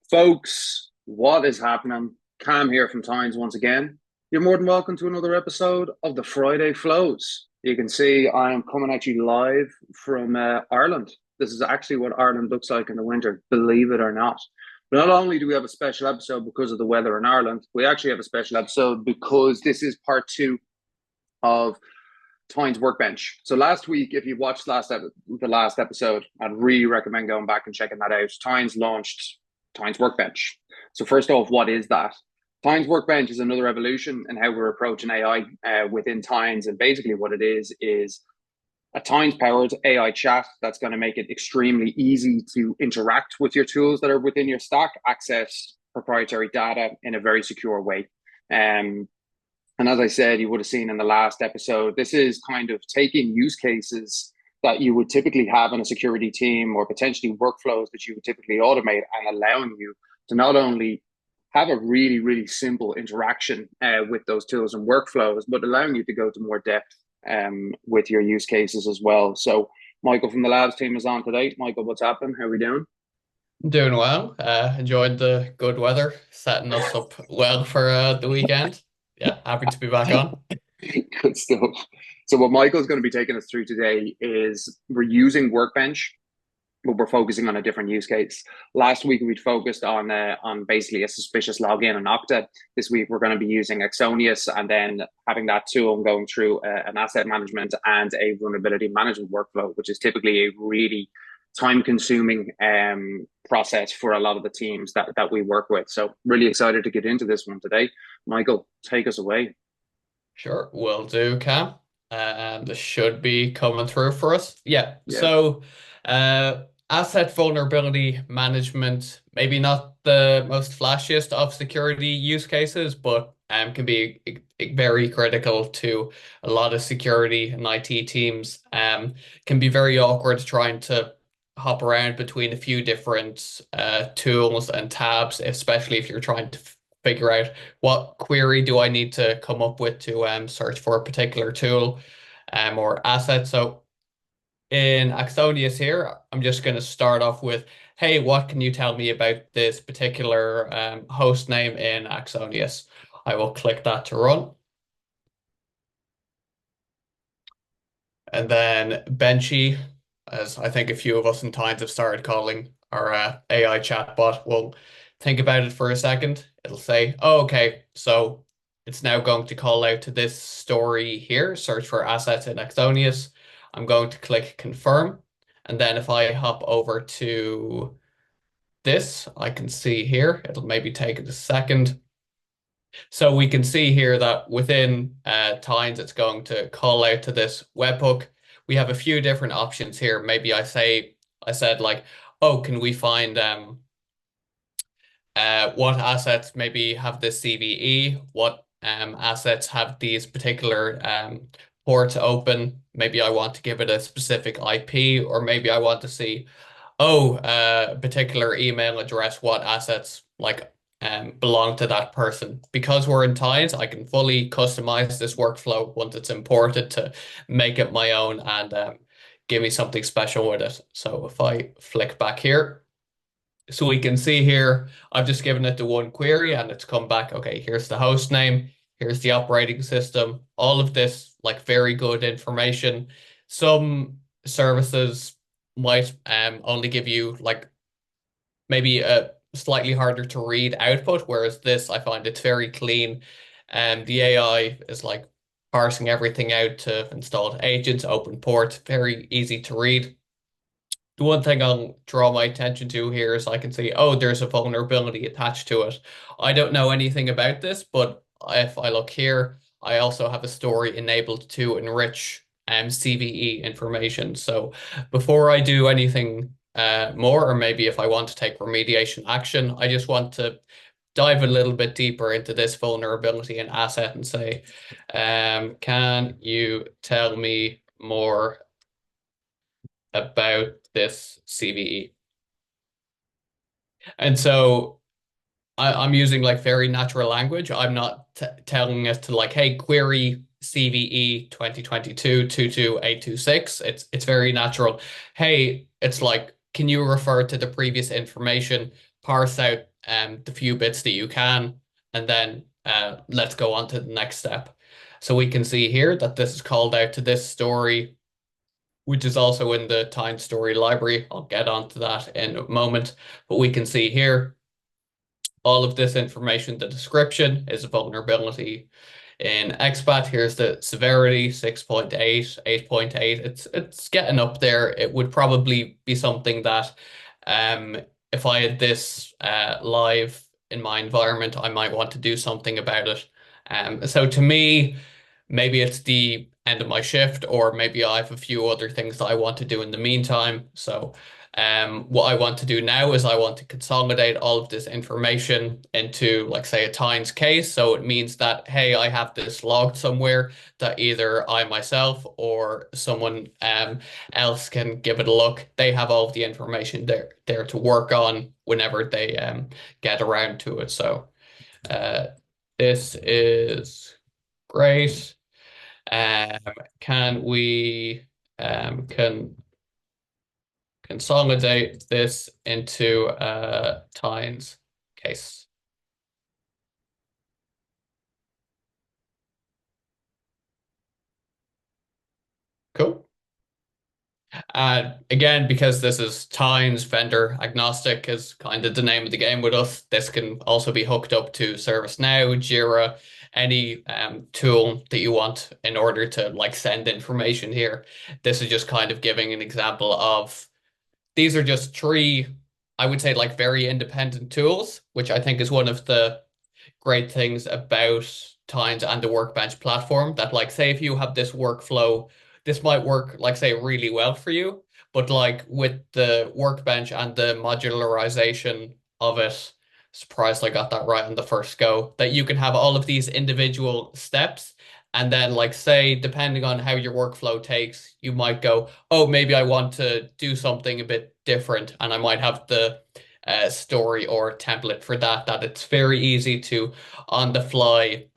Folks, what is happening? Cam here from Tines once again. You're more than welcome to another episode of the Friday Flows. You can see I am coming at you live from Ireland. This is actually what Ireland looks like in the winter, believe it or not. But not only do we have a special episode because of the weather in Ireland, we actually have a special episode because this is part two of Tines Workbench. So last week, if you watched the last episode, I'd really recommend going back and checking that out. Tines launched Tines Workbench. So first off, what is that? Tines Workbench is another evolution in how we're approaching AI within Tines, and basically what it is a Tines powered AI chat that's going to make it extremely easy to interact with your tools that are within your stack, access proprietary data in a very secure way. And as I said, you would have seen in the last episode, this is kind of taking use cases that you would typically have in a security team or potentially workflows that you would typically automate and allowing you to not only have a really, really simple interaction with those tools and workflows, but allowing you to go to more depth with your use cases as well. So Michael from the labs team is on today. Michael, what's happening? How are we doing? Doing well. Enjoyed the good weather, setting us up well for the weekend. Yeah, happy to be back on. Good stuff. So what Michael's going to be taking us through today is we're using Workbench, but we're focusing on a different use case. Last week we'd focused on basically a suspicious login in Okta. This week we're going to be using Exonius and then having that tool and going through an asset management and a vulnerability management workflow, which is typically a really time-consuming process for a lot of the teams that we work with. So really excited to get into this one today. Michael, take us away. Sure, will do, Cam. This should be coming through for us. Yeah, Yeah. so asset vulnerability management, maybe not the most flashiest of security use cases, but can be very critical to a lot of security and IT teams. Can be very awkward trying to hop around between a few different tools and tabs, especially if you're trying to figure out what query do I need to come up with to search for a particular tool or asset. So in Axonius here, I'm just going to start off with, hey, what can you tell me about this particular host name in Axonius? I will click that to run. And then Benchy, as I think a few of us in Times have started calling our AI chatbot, will think about it for a second. It'll say, oh, okay, so it's now going to call out to this story here, search for assets in Exonius. I'm going to click confirm. And then if I hop over to this, I can see here, it'll maybe take it a second. So we can see here that within Tines, it's going to call out to this webhook. We have a few different options here. Maybe I said like, oh, can we find what assets maybe have this CVE? What assets have these particular ports open? Maybe I want to give it a specific IP, or maybe I want to see, oh, particular email address, what assets like belong to that person. Because we're in Tines, I can fully customize this workflow once it's imported to make it my own and give me something special with it. So if I flick back here, so we can see here, I've just given it the one query and it's come back. Okay, here's the host name, here's the operating system, all of this like very good information. Some services might only give you like maybe a slightly harder to read output, whereas this I find it's very clean. And the AI is like parsing everything out to installed agents, open ports, very easy to read. The one thing I'll draw my attention to here is I can see, oh, there's a vulnerability attached to it. I don't know anything about this, but if I look here, I also have a story enabled to enrich CVE information. So before I do anything more, or maybe if I want to take remediation action, I just want to dive a little bit deeper into this vulnerability and asset and say, can you tell me more about this CVE? And so I'm using like very natural language. I'm not telling it to like, hey, query CVE 2022 22826. It's very natural. Hey, it's like, can you refer to the previous information, parse out the few bits that you can, and then let's go on to the next step. So we can see here that this is called out to this story, which is also in the Time Story library. I'll get onto that in a moment, but we can see here all of this information. The description is a vulnerability in expat. Here's the severity, 6.8, 8.8. It's getting up there. It would probably be something that um if I had this live in my environment, I might want to do something about it. So to me, maybe it's the end of my shift, or maybe I have a few other things that I want to do in the meantime. So what I want to do now is I want to consolidate all of this information into, like, say, a Tines case. So it means that, hey, I have this logged somewhere that either I myself or someone else can give it a look. They have all of the information there to work on whenever they get around to it. So uh, this is great. Um, can we can consolidate this into a Tines case? Cool. Again, because this is Tines, vendor agnostic is kind of the name of the game with us. This can also be hooked up to ServiceNow, Jira, any tool that you want in order to, like, send information here. This is just kind of giving an example of these are just three, I would say, like, very independent tools, which I think is one of the great things about Tines and the Workbench platform. That, like, say if you have this workflow, this might work, like, say, really well for you, but like with the Workbench and the modularization of it, surprised I got that right on the first go, that you can have all of these individual steps. And then, like, say, depending on how your workflow takes, you might go, oh, maybe I want to do something a bit different. And I might have the story or template for that, that it's very easy to, on the fly,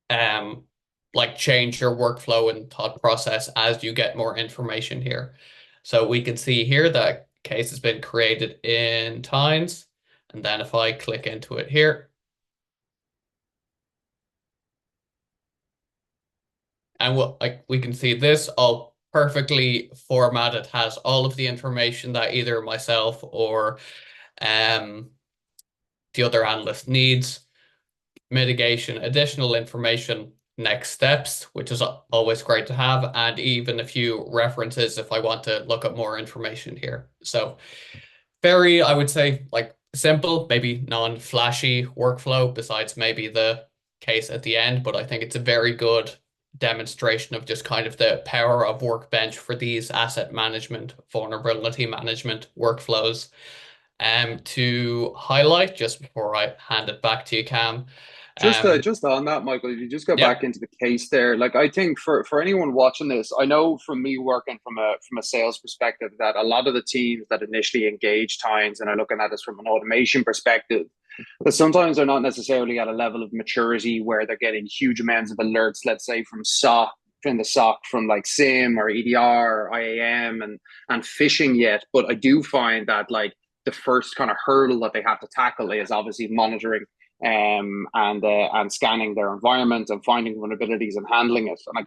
um, like, change your workflow and thought process as you get more information here. So we can see here that case has been created in Tines. And then if I click into it here, and like, we can see this all perfectly formatted, has all of the information that either myself or um, the other analyst needs. Mitigation, additional information, next steps, which is always great to have, and even a few references if I want to look at more information here. So very, I would say, like, simple, maybe non-flashy workflow besides maybe the case at the end, but I think it's a very good demonstration of just kind of the power of Workbench for these asset management, vulnerability management workflows. To highlight just before I hand it back to you, Cam. Um, Just on that, Michael, if you just go yeah, back into the case there, like I think for anyone watching this, I know from me working from a sales perspective that a lot of the teams that initially engage Tines and are looking at this from an automation perspective, that sometimes they're not necessarily at a level of maturity where they're getting huge amounts of alerts, let's say from SOC, from the SOC, from like SIM or EDR or IAM and phishing yet. But I do find that, like, the first kind of hurdle that they have to tackle is obviously monitoring and scanning their environment and finding vulnerabilities and handling it. And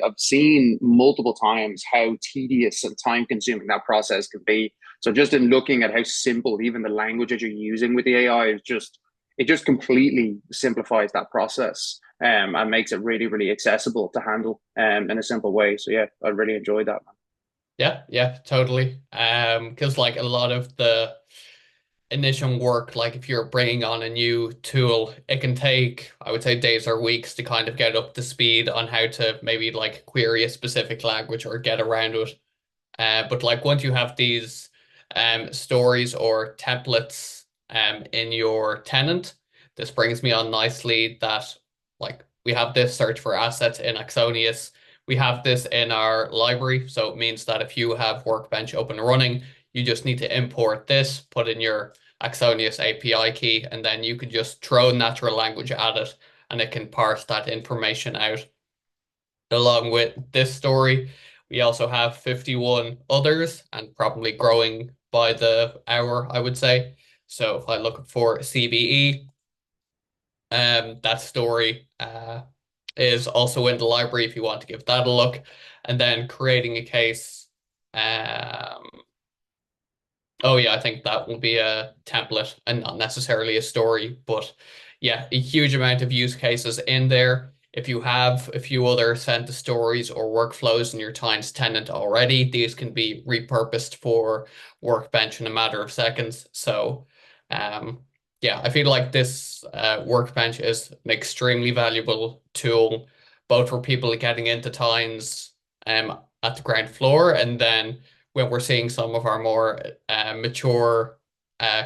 I've seen multiple times how tedious and time consuming that process can be. So just in looking at how simple even the language that you're using with the AI is just, it just completely simplifies that process and makes it really, really accessible to handle in a simple way. So yeah, I really enjoyed that. yeah, yeah, totally. Because, like, a lot of the initial work, like if you're bringing on a new tool, it can take, I would say, days or weeks to kind of get up to speed on how to maybe, like, query a specific language or get around it. But, like, once you have these stories or templates in your tenant, this brings me on nicely that, like, we have this search for assets in Axonius. We have this in our library. So it means that if you have Workbench open and running, you just need to import this, put in your Axonius API key, and then you can just throw natural language at it and it can parse that information out. Along with this story, we also have 51 others and probably growing by the hour, I would say. So if I look for CVE, that story is also in the library if you want to give that a look, and then creating a case. Oh yeah, I think that will be a template and not necessarily a story, but yeah, a huge amount of use cases in there. If you have a few other sent to stories or workflows in your Tines tenant already, these can be repurposed for Workbench in a matter of seconds. So, um, yeah, I feel like this Workbench is an extremely valuable tool, both for people getting into Tines at the ground floor, and then when we're seeing some of our more mature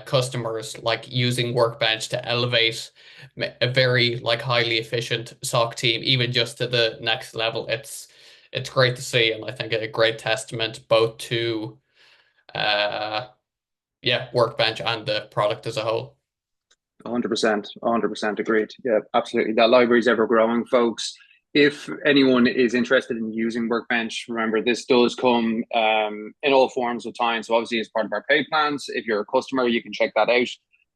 customers like using Workbench to elevate a very like highly efficient SOC team, even just to the next level. It's great to see, and I think a great testament both to uh yeah, Workbench and the product as a whole. 100%, 100% agreed. Yeah, absolutely. That library is ever growing, folks. If anyone is interested in using Workbench, remember this does come in all forms of time. So obviously, as part of our pay plans, if you're a customer, you can check that out.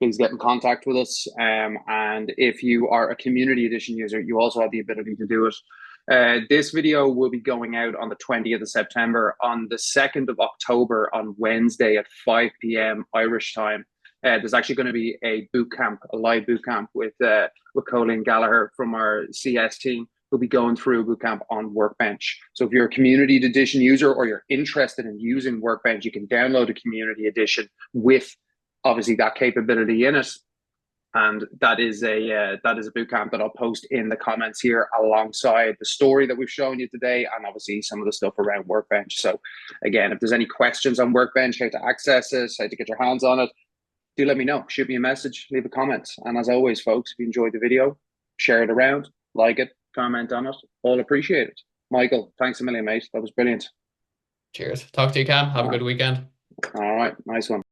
Please get in contact with us. And if you are a community edition user, you also have the ability to do it. This video will be going out on the 20th of September. On the 2nd of October, on Wednesday at 5 p.m. Irish time, there's actually going to be a boot camp, a live boot camp with Colin Gallagher from our CS team. We'll be going through a boot camp on Workbench. So if you're a community edition user or you're interested in using Workbench, you can download a community edition with obviously that capability in it. And that is a boot camp that I'll post in the comments here alongside the story that we've shown you today, and obviously some of the stuff around Workbench. So again, if there's any questions on Workbench, how to access it, how to get your hands on it, do let me know. Shoot me a message, leave a comment. And as always, folks, if you enjoyed the video, share it around, like it, comment on it. All appreciate it. Michael, thanks a million, mate. That was brilliant. Cheers. Talk to you, Cam. Have a good weekend. All right. Nice one.